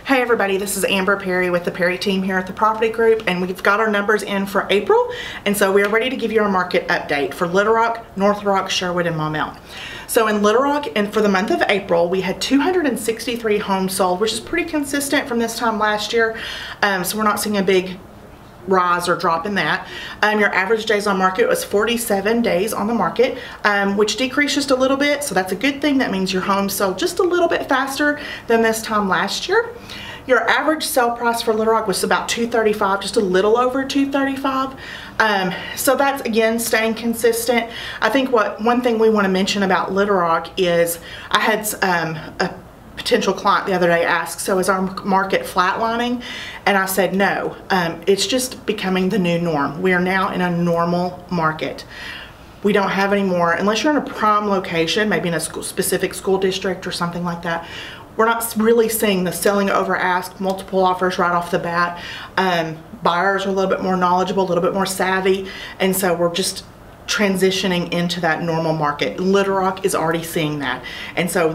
Hey everybody, this is Amber Perry with the Perry team here at the Property Group, and we've got our numbers in for April, and so we are ready to give you our market update for Little Rock, North Rock, Sherwood, and Maumelle. So in Little Rock, and for the month of April, we had 263 homes sold, which is pretty consistent from this time last year, so we're not seeing a big rise or drop in that. Your average days on market was 47 days on the market, which decreased just a little bit, so that's a good thing. That means your home sold just a little bit faster than this time last year. Your average sale price for Little Rock was about $235, just a little over $235. So that's again staying consistent. I think one thing we want to mention about Little Rock is I had a potential client the other day asked, so is our market flatlining? And I said no, it's just becoming the new norm. We are now in a normal market. We don't have any more, unless you're in a prime location, maybe in a specific school district or something like that, we're not really seeing the selling over ask, multiple offers right off the bat. Buyers are a little bit more knowledgeable, a little bit more savvy, and so we're just transitioning into that normal market. Little Rock is already seeing that, and so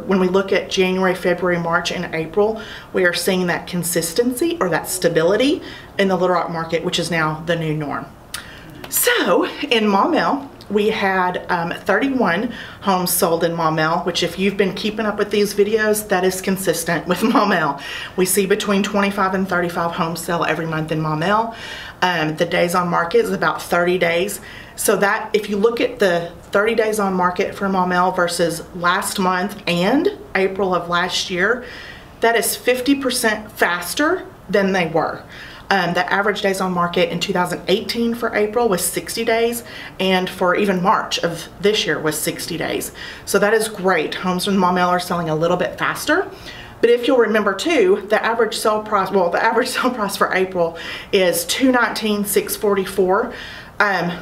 when we look at January, February, March, and April, we are seeing that consistency or that stability in the Little Rock market, which is now the new norm. So in Maumelle, we had 31 homes sold in Maumelle, which if you've been keeping up with these videos, that is consistent with Maumelle. We see between 25 and 35 homes sell every month in Maumelle. The days on market is about 30 days. So that if you look at the 30 days on market for Maumelle versus last month and April of last year, that is 50% faster than they were. The average days on market in 2018 for April was 60 days, and for even March of this year was 60 days. So that is great. Homes in Maumelle are selling a little bit faster. But if you'll remember too, the average sale price, for April is $219,644.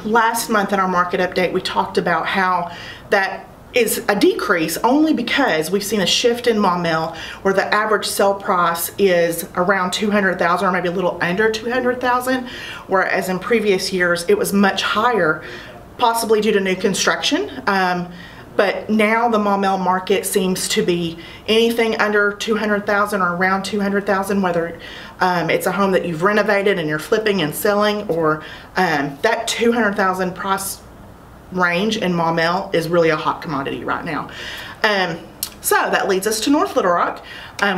Last month in our market update, we talked about how that is a decrease only because we've seen a shift in Maumelle where the average sale price is around $200,000 or maybe a little under $200,000, whereas in previous years it was much higher, possibly due to new construction. But now the Maumelle market seems to be anything under $200,000 or around $200,000, whether it's a home that you've renovated and you're flipping and selling, or that $200,000 price range in Maumelle is really a hot commodity right now. So that leads us to North Little Rock.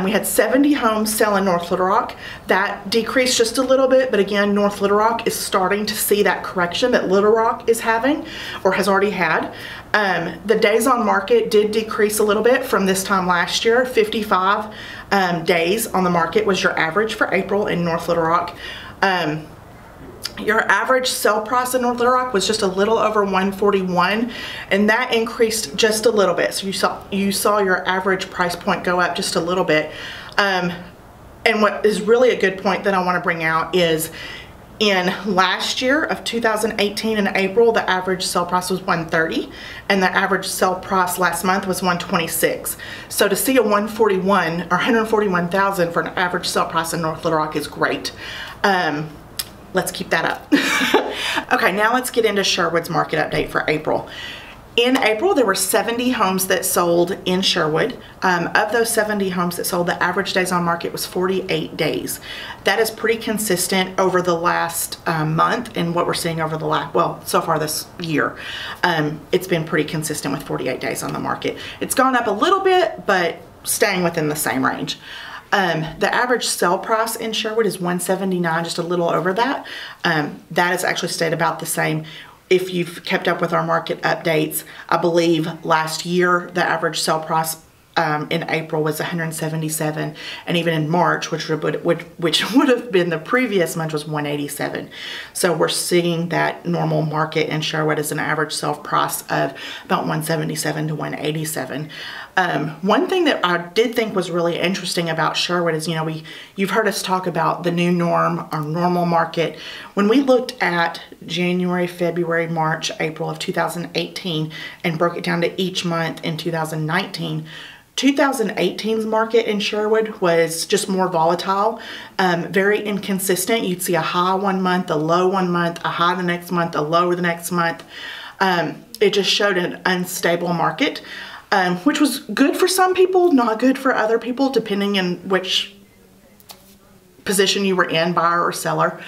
We had 70 homes sell in North Little Rock. That decreased just a little bit, but again, North Little Rock is starting to see that correction that Little Rock is having or has already had. The days on market did decrease a little bit from this time last year. 55 days on the market was your average for April in North Little Rock. Your average sale price in North Little Rock was just a little over $141, and that increased just a little bit. So you saw your average price point go up just a little bit. And what is really a good point that I want to bring out is in last year of 2018 in April, the average sale price was $130, and the average sale price last month was $126. So to see a $141 or $141,000 for an average sale price in North Little Rock is great. Let's keep that up. Okay, now let's get into Sherwood's market update for April. In April, there were 70 homes that sold in Sherwood. Of those 70 homes that sold, the average days on market was 48 days. That is pretty consistent over the last month, and what we're seeing over the last, well, so far this year. It's been pretty consistent with 48 days on the market. It's gone up a little bit, but staying within the same range. The average sale price in Sherwood is $179, just a little over that. That has actually stayed about the same. If you've kept up with our market updates, I believe last year the average sale price in April was $177, and even in March, which would have been the previous month, was $187. So we're seeing that normal market in Sherwood as an average sale price of about $177 to $187. One thing that I did think was really interesting about Sherwood is, you've heard us talk about the new norm, our normal market. When we looked at January, February, March, April of 2018 and broke it down to each month in 2019, 2018's market in Sherwood was just more volatile, very inconsistent. You'd see a high one month, a low one month, a high the next month, a low the next month. It just showed an unstable market. which was good for some people, not good for other people, depending on which position you were in, buyer or seller.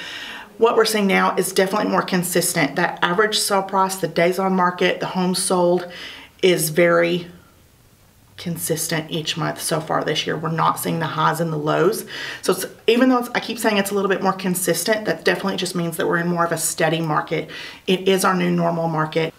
What we're seeing now is definitely more consistent. That average sale price, the days on market, the homes sold is very consistent each month so far this year. We're not seeing the highs and the lows. So even though I keep saying it's a little bit more consistent, that definitely just means that we're in more of a steady market. It is our new normal market.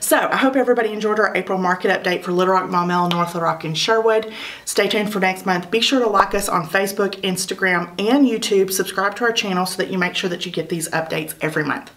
So I hope everybody enjoyed our April market update for Little Rock, Maumelle, North Little Rock, and Sherwood. Stay tuned for next month. Be sure to like us on Facebook, Instagram, and YouTube. Subscribe to our channel so that you make sure that you get these updates every month.